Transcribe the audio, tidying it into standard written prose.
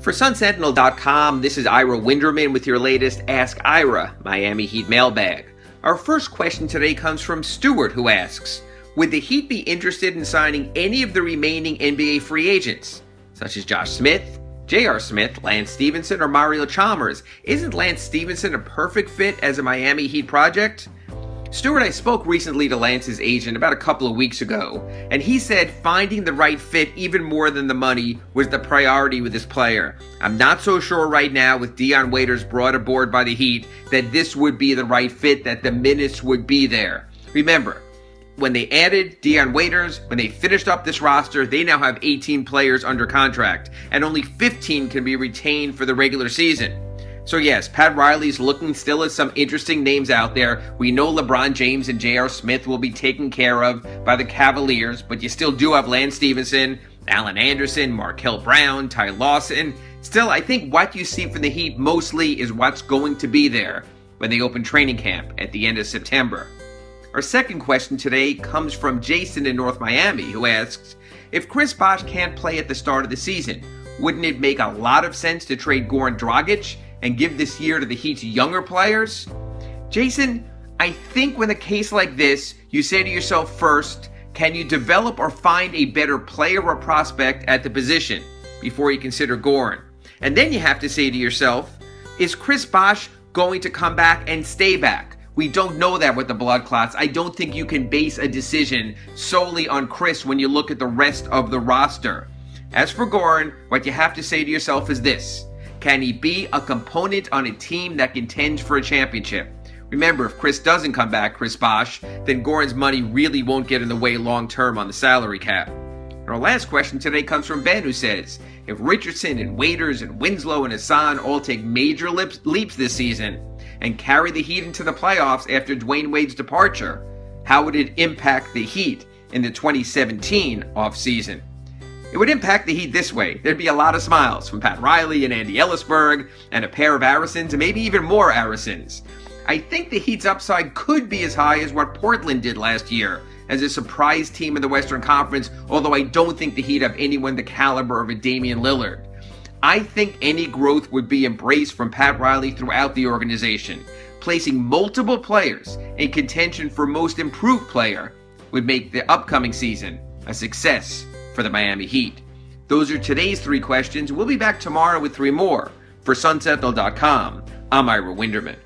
For Sentinel.com, this is Ira Winderman with your latest Ask Ira Miami Heat mailbag. Our first question today comes from Stuart, who asks, would the Heat be interested in signing any of the remaining NBA free agents, such as Josh Smith, J.R. Smith, Lance Stevenson, or Mario Chalmers? Isn't Lance Stevenson a perfect fit as a Miami Heat project? Stuart, I spoke recently to Lance's agent about a couple of weeks ago, and he said finding the right fit even more than the money was the priority with this player. I'm not so sure right now, with Dion Waiters brought aboard by the Heat, that this would be the right fit, that the minutes would be there. Remember, when they added Dion Waiters, when they finished up this roster, they now have 18 players under contract, and only 15 can be retained for the regular season. So yes, Pat Riley's looking still at some interesting names out there. We know LeBron James and J.R. Smith will be taken care of by the Cavaliers, but you still do have Lance Stevenson, Allen Anderson, Markel Brown, Ty Lawson. Still, I think what you see from the Heat mostly is what's going to be there when they open training camp at the end of September. Our second question today comes from Jason in North Miami, who asks, if Chris Bosh can't play at the start of the season, wouldn't it make a lot of sense to trade Goran Dragic and give this year to the Heat's younger players? Jason, I think when a case like this, you say to yourself first, can you develop or find a better player or prospect at the position before you consider Goran? And then you have to say to yourself, is Chris Bosh going to come back and stay back? We don't know that with the blood clots. I don't think you can base a decision solely on Chris when you look at the rest of the roster. As for Goran, what you have to say to yourself is this: can he be a component on a team that contends for a championship? Remember, if Chris doesn't come back, Chris Bosh, then Goran's money really won't get in the way long-term on the salary cap. And our last question today comes from Ben, who says, if Richardson and Waiters and Winslow and Hassan all take major leaps this season and carry the Heat into the playoffs after Dwayne Wade's departure, how would it impact the Heat in the 2017 offseason? It would impact the Heat this way. There'd be a lot of smiles from Pat Riley and Andy Ellisberg, and a pair of Arisons, and maybe even more Arisons. I think the Heat's upside could be as high as what Portland did last year as a surprise team in the Western Conference, although I don't think the Heat have anyone the caliber of a Damian Lillard. I think any growth would be embraced from Pat Riley throughout the organization. Placing multiple players in contention for most improved player would make the upcoming season a success for the Miami Heat. Those are today's 3 questions. We'll be back tomorrow with 3 more. For Sentinel.com, I'm Ira Winderman.